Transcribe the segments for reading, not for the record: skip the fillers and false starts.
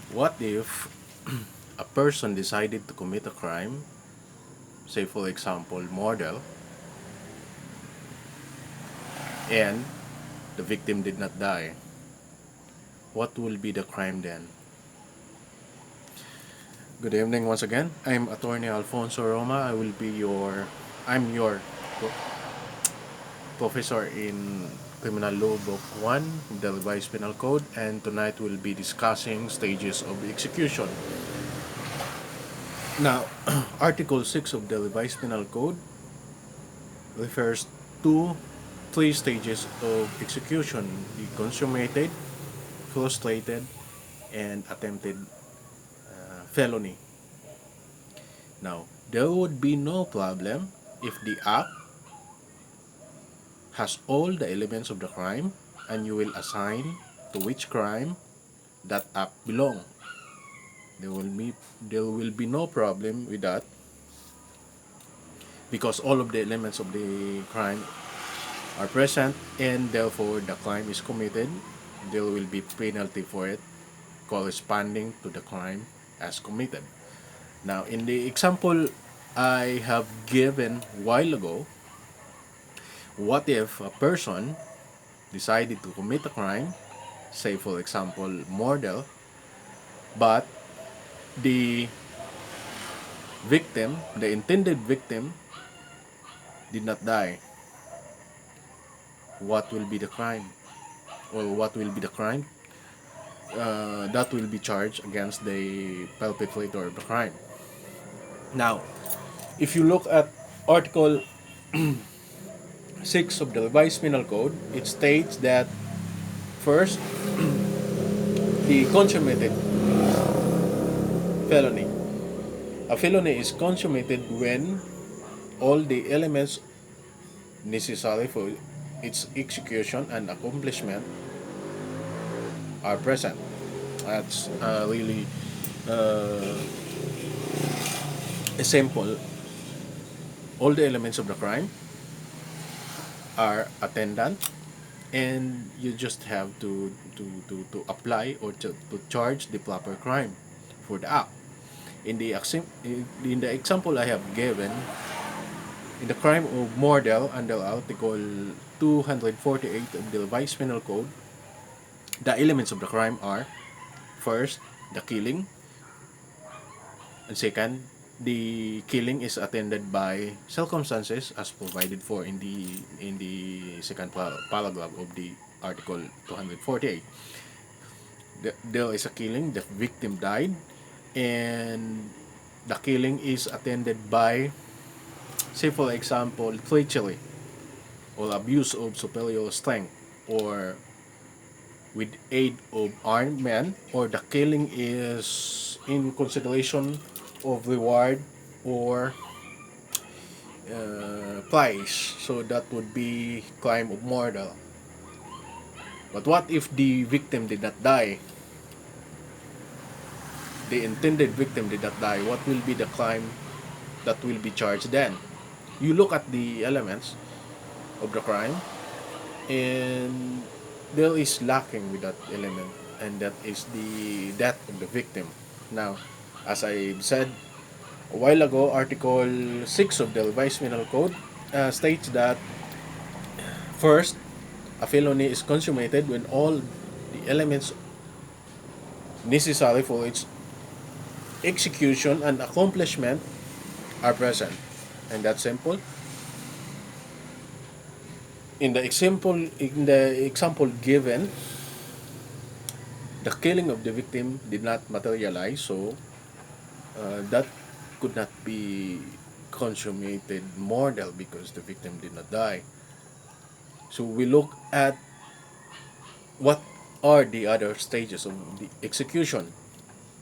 What if a person decided to commit a crime, say for example murder, and the victim did not die? What will be the crime then? Good evening once again. I'm Attorney Alfonso Roma. I'm your professor in Criminal Law Book 1, the Revised Penal Code, and tonight we'll be discussing stages of execution. Now, Article 6 of the Revised Penal Code refers to three stages of execution: the consummated, frustrated, and attempted felony. Now, there would be no problem if the act has all the elements of the crime and you will assign to which crime that act belong. There will be there will be no problem with that because all of the elements of the crime are present and therefore the crime is committed. There will be penalty for it corresponding to the crime as committed. Now, in the example I have given a while ago, what if a person decided to commit a crime, say for example murder, but the the intended victim, did not die? What will be the crime? Or what will be the crime that will be charged against the perpetrator of the crime? Now, if you look at Article 6 of the Revised Penal Code, it states that first, the consummated felony. A felony is consummated when all the elements necessary for its execution and accomplishment are present. That's really uh, a simple. All the elements of the crime are attendant, and you just have to apply or to charge the proper crime for the act. In the example I have given, in the crime of murder under Article 248 of the Revised Penal Code, the elements of the crime are first, the killing, and second, the killing is attended by circumstances as provided for in the second paragraph of the Article 248. There is a killing, the victim died, and the killing is attended by, say for example, treachery or abuse of superior strength, or with aid of armed men, or the killing is in consideration of reward or price. So that would be crime of murder. But what if the victim did not die? The intended victim did not die. What will be the crime that will be charged then? You look at the elements of the crime, and there is lacking with that element, and that is the death of the victim. Now, as I said a while ago, Article 6 of the Revised Penal Code states that first, a felony is consummated when all the elements necessary for its execution and accomplishment are present. And that's simple. In the example given, the killing of the victim did not materialize, so that could not be consummated murder because the victim did not die. So we look at what are the other stages of the execution.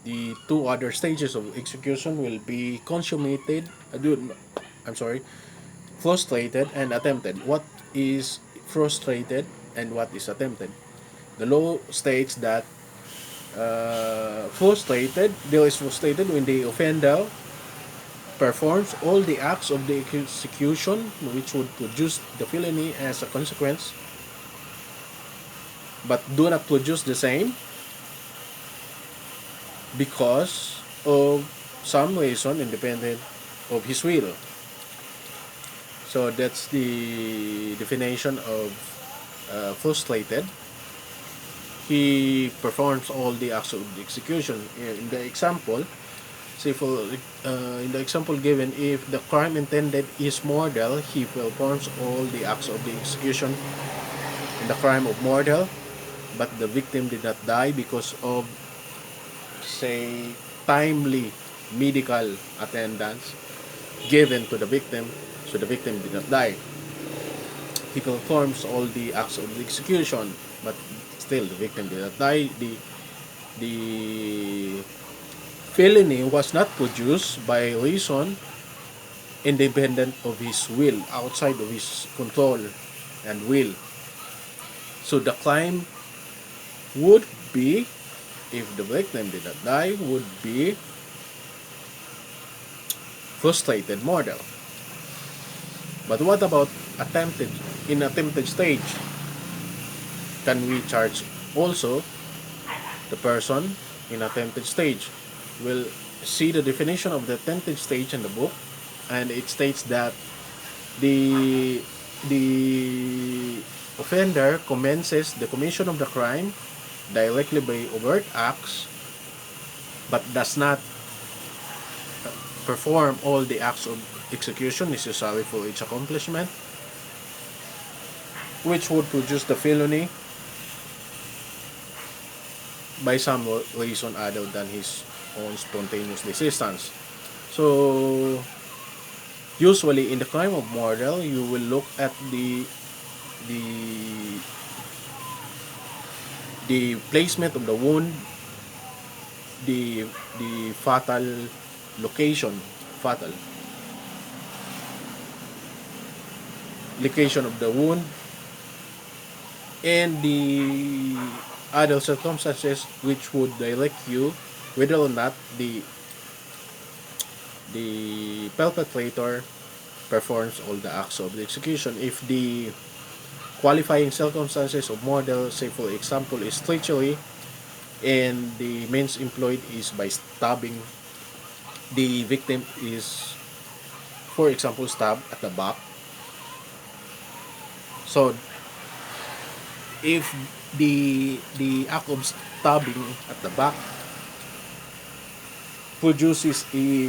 The two other stages of execution will be consummated, I'm sorry, frustrated and attempted. What is frustrated and what is attempted? The law states that there is frustrated when the offender performs all the acts of the execution which would produce the felony as a consequence, but do not produce the same because of some reason independent of his will. So that's the definition of frustrated. He performs all the acts of the execution. In the example, say for in the example given, if the crime intended is murder, he performs all the acts of the execution in the crime of murder, but the victim did not die because of, say, timely medical attendance given to the victim, so the victim did not die. He performs all the acts of the execution, but still the victim did not die. The felony was not produced by reason independent of his will, outside of his control and will. So the crime would be, if the victim did not die, would be frustrated murder. But what about attempted? In attempted stage, can we charge also the person in attempted stage? We'll see the definition of the attempted stage in the book, and it states that the the offender commences the commission of the crime directly by overt acts, but does not perform all the acts of execution necessary for its accomplishment, which would produce the felony by some reason other than his own spontaneous resistance. So, usually in the crime of murder, you will look at the the placement of the wound, the fatal location, fatal location of the wound, and the other circumstances which would direct you whether or not the perpetrator performs all the acts of the execution. If the qualifying circumstances of murder, say for example, is treachery, and the means employed is by stabbing, the victim is, for example, stabbed at the back. So if the act of stabbing at the back produces a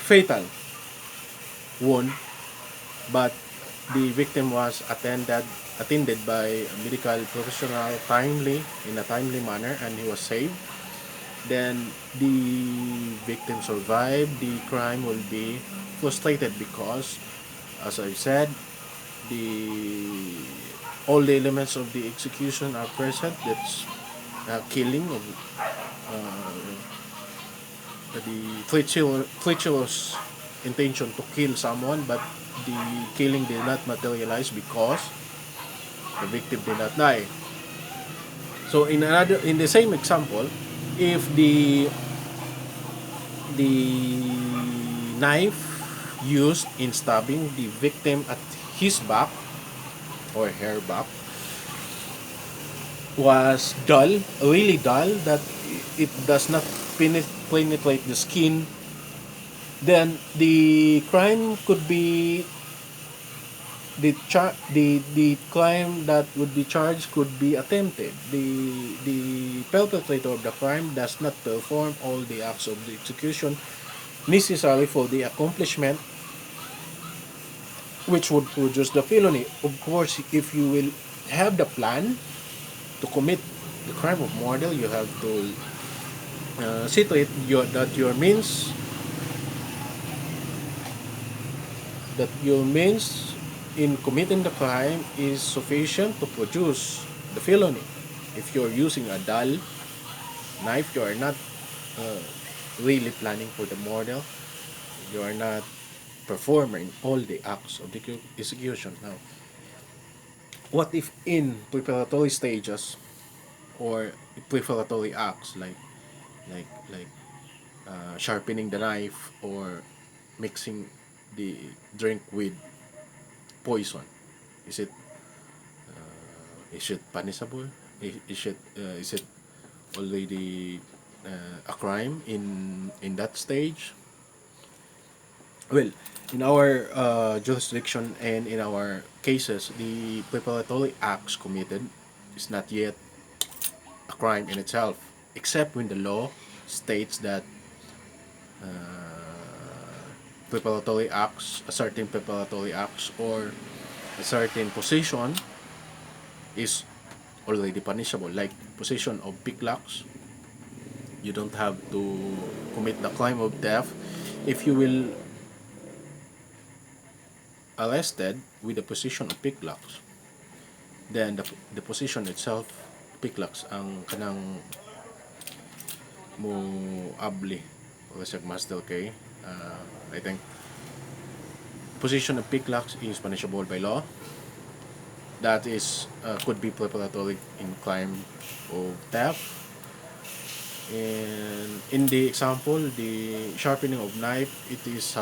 fatal wound, but the victim was attended by a medical professional in a timely manner, and he was saved, then the victim survived. The crime will be frustrated because, as I said, the all the elements of the execution are present. That's killing of the treacherous intention to kill someone, but the killing did not materialize because the victim did not die. So in the same example, if the knife used in stabbing the victim at his back or her back was dull, really dull, that it does not penetrate the skin, then the crime could be the crime that would be charged could be attempted. The perpetrator of the crime does not perform all the acts of the execution necessary for the accomplishment, which would produce the felony. Of course, if you will have the plan to commit the crime of murder, you have to see to it that your means in committing the crime is sufficient to produce the felony. If you're using a dull knife, you are not uh, really planning for the murder. You are not performing all the acts of the execution. Now, what if in preparatory stages or preparatory acts like sharpening the knife or mixing the drink with poison? Is it punishable? Is it already a crime in that stage. Well, in our jurisdiction and in our cases, the preparatory acts committed is not yet a crime in itself, except when the law states that preparatory acts, a certain preparatory acts, or a certain position is already punishable, like possession of picklocks. You don't have to commit the crime of theft if you will arrested with the possession of picklocks. Then the possession itself, picklocks ang kanang mo abli o sa master kay I think possession of picklocks is punishable by law. That is could be preparatory in crime of theft. And in the example, the sharpening of knife, it is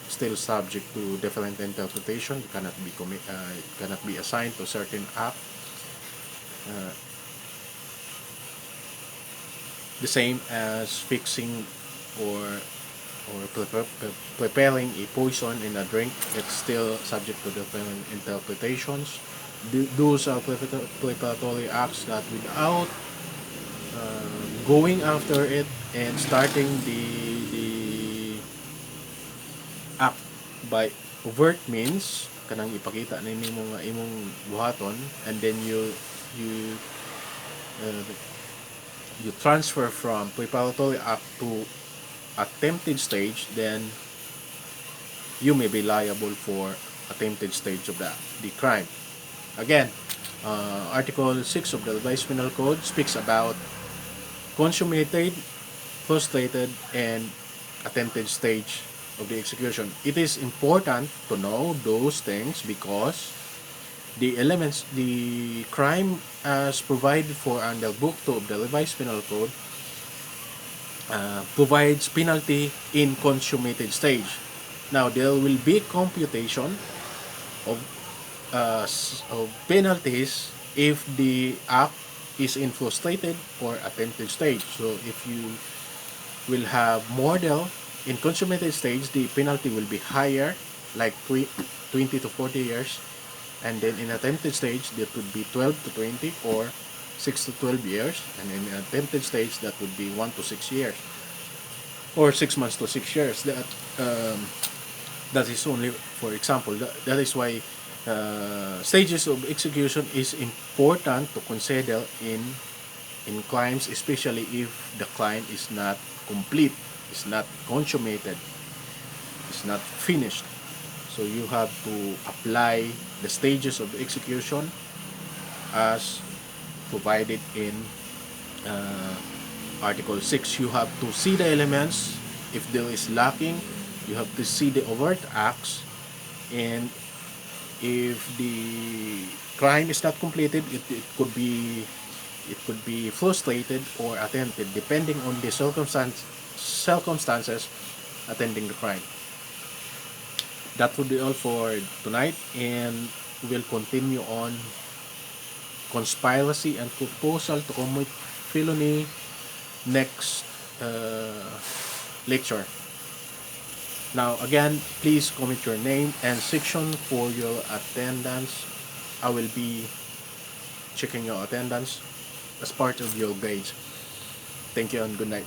still subject to different interpretation. It cannot be assigned to certain act. The same as fixing or preparing a poison in a drink. It's still subject to different interpretations. Those are preparatory acts that without going after it and starting the act by overt means, kanang ipakita na nimo nga imong buhaton, and then you uh, you transfer from preparatory act to attempted stage, then you may be liable for attempted stage of the crime. Again, Article 6 of the Revised Penal Code speaks about consummated, frustrated, and attempted stage of the execution. It is important to know those things because the elements, the crime as provided for under Book 2 of the Revised Penal Code provides penalty in consummated stage. Now, there will be computation of, of penalties if the act is in frustrated or attempted stage. So, if you will have model in consummated stage, the penalty will be higher, like 20 to 40 years. And then in attempted stage, that would be 12 to 20 or 6 to 12 years. And in attempted stage, that would be 1 to 6 years. Or 6 months to 6 years. That is only for example. That is why stages of execution is important to consider in crimes, especially if the crime is not complete, is not consummated, is not finished. So you have to apply the stages of execution as provided in Article 6. You have to see the elements. If there is lacking, you have to see the overt acts. And if the crime is not completed, it could be frustrated or attempted depending on the circumstances attending the crime. That would be all for tonight, and we'll continue on conspiracy and proposal to commit felony next lecture. Now, again, please comment your name and section for your attendance. I will be checking your attendance as part of your grades. Thank you and good night.